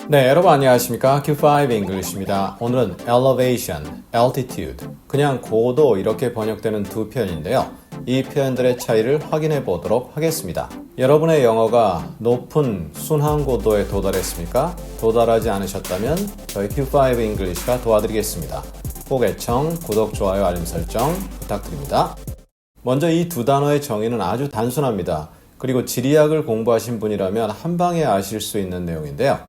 네, 여러분 안녕하십니까? Q5 English입니다. 오늘은 elevation, altitude, 그냥 고도 이렇게 번역되는 두 표현인데요. 이 표현들의 차이를 확인해 보도록 하겠습니다. 여러분의 영어가 높은 순환 고도에 도달했습니까? 도달하지 않으셨다면 저희 Q5 English가 도와드리겠습니다. 꼭 애청, 구독, 좋아요, 알림 설정 부탁드립니다. 먼저 이 두 단어의 정의는 아주 단순합니다. 그리고 지리학을 공부하신 분이라면 한 방에 아실 수 있는 내용인데요.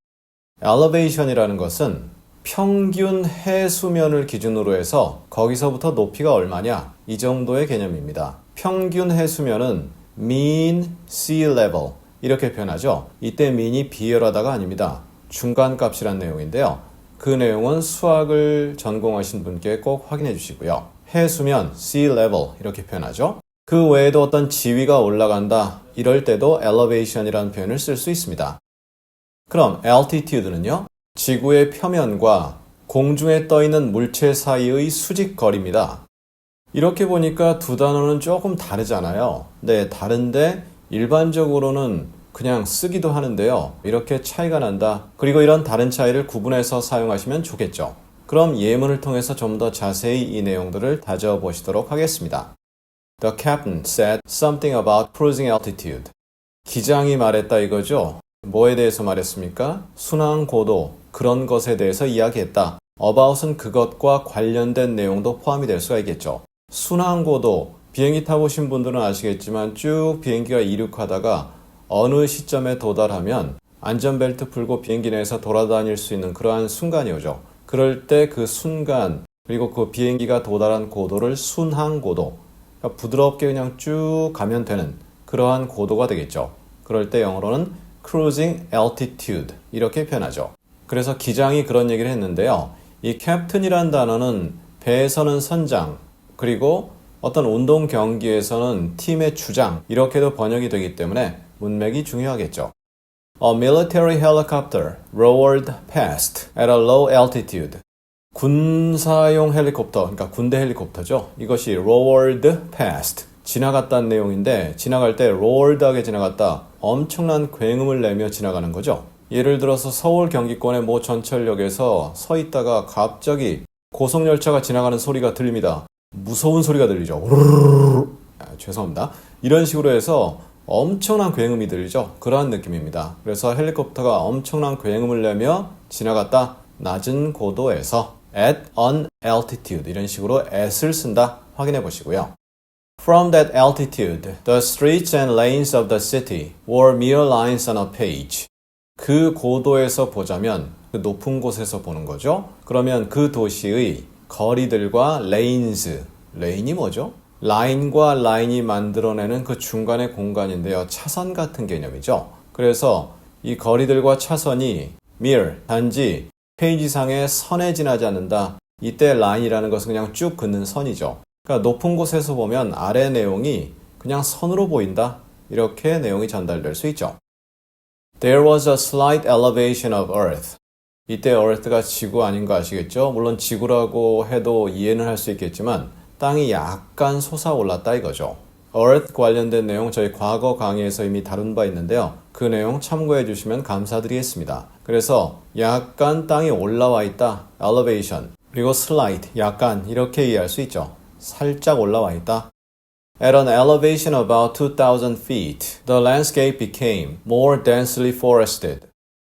elevation이라는 것은 평균 해수면을 기준으로 해서 거기서부터 높이가 얼마냐 이 정도의 개념입니다. 평균 해수면은 mean sea level 이렇게 표현하죠. 이때 mean이 비열하다가 아닙니다. 중간값이란 내용인데요. 그 내용은 수학을 전공하신 분께 꼭 확인해 주시고요. 해수면 sea level 이렇게 표현하죠. 그 외에도 어떤 지위가 올라간다 이럴 때도 elevation이라는 표현을 쓸 수 있습니다. 그럼 altitude는요? 지구의 표면과 공중에 떠있는 물체 사이의 수직 거리입니다. 이렇게 보니까 두 단어는 조금 다르잖아요. 네, 다른데 일반적으로는 그냥 쓰기도 하는데요. 이렇게 차이가 난다. 그리고 이런 다른 차이를 구분해서 사용하시면 좋겠죠. 그럼 예문을 통해서 좀 더 자세히 이 내용들을 다져보시도록 하겠습니다. The captain said something about cruising altitude. 기장이 말했다 이거죠. 뭐에 대해서 말했습니까? 순항 고도, 그런 것에 대해서 이야기했다. about은 그것과 관련된 내용도 포함이 될 수가 있겠죠. 순항 고도, 비행기 타보신 분들은 아시겠지만 쭉 비행기가 이륙하다가 어느 시점에 도달하면 안전벨트 풀고 비행기 내에서 돌아다닐 수 있는 그러한 순간이 오죠. 그럴 때 그 순간, 그리고 그 비행기가 도달한 고도를 순항 고도, 그러니까 부드럽게 그냥 쭉 가면 되는 그러한 고도가 되겠죠. 그럴 때 영어로는 cruising altitude 이렇게 표현하죠. 그래서 기장이 그런 얘기를 했는데요. 이 captain이란 단어는 배에서는 선장, 그리고 어떤 운동 경기에서는 팀의 주장 이렇게도 번역이 되기 때문에 문맥이 중요하겠죠. A military helicopter roared past at a low altitude. 군사용 헬리콥터, 그러니까 군대 헬리콥터죠. 이것이 roared past, 지나갔다는 내용인데 지나갈 때 roared하게 지나갔다. 엄청난 굉음을 내며 지나가는 거죠. 예를 들어서 서울 경기권의 모 전철역에서 서 있다가 갑자기 고속열차가 지나가는 소리가 들립니다. 무서운 소리가 들리죠. 죄송합니다. 이런 식으로 해서 엄청난 굉음이 들리죠. 그러한 느낌입니다. 그래서 헬리콥터가 엄청난 굉음을 내며 지나갔다. 낮은 고도에서 at an altitude 이런 식으로 at을 쓴다. 확인해 보시고요. From that altitude, the streets and lanes of the city were mere lines on a page. 그 고도에서 보자면, 그 높은 곳에서 보는 거죠. 그러면 그 도시의 거리들과 lanes, lane이 뭐죠? 라인과 라인이 만들어내는 그 중간의 공간인데요. 차선 같은 개념이죠. 그래서 이 거리들과 차선이 mere, 단지 페이지상의 선에 지나지 않는다. 이때 라인이라는 것은 그냥 쭉 긋는 선이죠. 그러니까 높은 곳에서 보면 아래 내용이 그냥 선으로 보인다. 이렇게 내용이 전달될 수 있죠. There was a slight elevation of Earth. 이때 Earth가 지구 아닌 거 아시겠죠? 물론 지구라고 해도 이해는 할 수 있겠지만 땅이 약간 솟아올랐다 이거죠. Earth 관련된 내용 저희 과거 강의에서 이미 다룬 바 있는데요. 그 내용 참고해 주시면 감사드리겠습니다. 그래서 약간 땅이 올라와 있다. elevation. 그리고 slight, 약간 이렇게 이해할 수 있죠. 살짝 올라와 있다. At an elevation of about 2,000 feet, the landscape became more densely forested.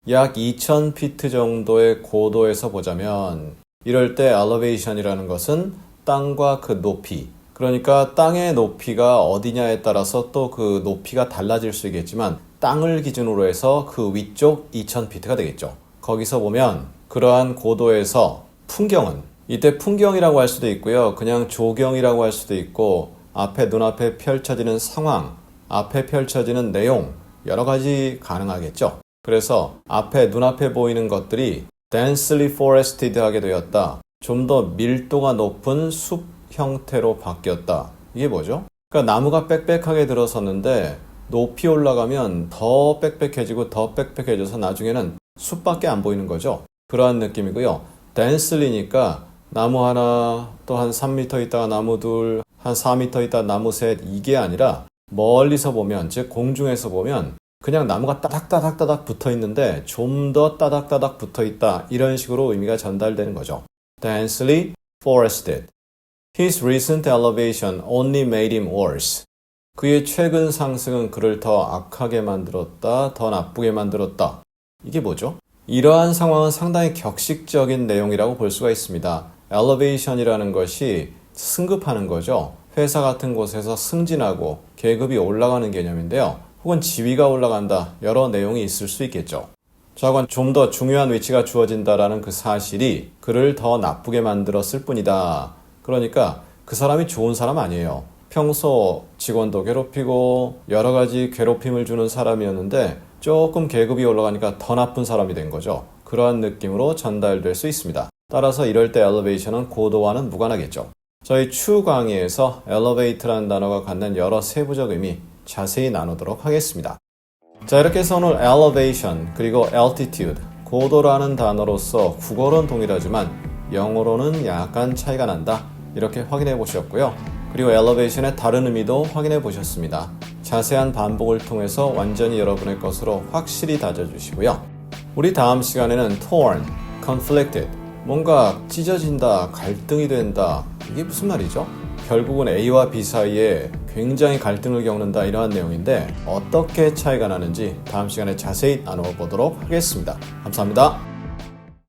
약 2,000피트 정도의 고도에서 보자면 이럴 때 elevation이라는 것은 땅과 그 높이, 그러니까 땅의 높이가 어디냐에 따라서 또 그 높이가 달라질 수 있겠지만 땅을 기준으로 해서 그 위쪽 2,000피트가 되겠죠. 거기서 보면 그러한 고도에서 풍경은 이때 풍경이라고 할 수도 있고요. 그냥 조경이라고 할 수도 있고 앞에 눈앞에 펼쳐지는 상황, 앞에 펼쳐지는 내용 여러 가지 가능하겠죠. 그래서 앞에 눈앞에 보이는 것들이 densely forested 하게 되었다. 좀 더 밀도가 높은 숲 형태로 바뀌었다. 이게 뭐죠? 그러니까 나무가 빽빽하게 들어섰는데 높이 올라가면 더 빽빽해지고 더 빽빽해져서 나중에는 숲밖에 안 보이는 거죠. 그러한 느낌이고요. densely니까 나무 하나, 또 한 3m 있다가 나무 둘, 한 4m 있다가 나무 셋 이게 아니라 멀리서 보면, 즉 공중에서 보면 그냥 나무가 따닥따닥따닥 붙어 있는데 좀 더 따닥따닥 붙어 있다. 이런 식으로 의미가 전달되는 거죠. Densely forested. His recent elevation only made him worse. 그의 최근 상승은 그를 더 악하게 만들었다, 더 나쁘게 만들었다. 이게 뭐죠? 이러한 상황은 상당히 격식적인 내용이라고 볼 수가 있습니다. elevation이라는 것이 승급하는 거죠. 회사 같은 곳에서 승진하고 계급이 올라가는 개념인데요. 혹은 지위가 올라간다, 여러 내용이 있을 수 있겠죠. 자관 좀 더 중요한 위치가 주어진다라는 그 사실이 그를 더 나쁘게 만들었을 뿐이다. 그러니까 그 사람이 좋은 사람 아니에요. 평소 직원도 괴롭히고 여러 가지 괴롭힘을 주는 사람이었는데 조금 계급이 올라가니까 더 나쁜 사람이 된 거죠. 그러한 느낌으로 전달될 수 있습니다. 따라서 이럴 때 elevation은 고도와는 무관하겠죠. 저희 추 강의에서 elevate라는 단어가 갖는 여러 세부적 의미 자세히 나누도록 하겠습니다. 자, 이렇게 해서 오늘 elevation 그리고 altitude 고도라는 단어로서 국어로는 동일하지만 영어로는 약간 차이가 난다. 이렇게 확인해 보셨고요. 그리고 elevation의 다른 의미도 확인해 보셨습니다. 자세한 반복을 통해서 완전히 여러분의 것으로 확실히 다져주시고요. 우리 다음 시간에는 torn, conflicted, 뭔가 찢어진다, 갈등이 된다. 이게 무슨 말이죠? 결국은 A와 B 사이에 굉장히 갈등을 겪는다 이러한 내용인데 어떻게 차이가 나는지 다음 시간에 자세히 나눠보도록 하겠습니다. 감사합니다.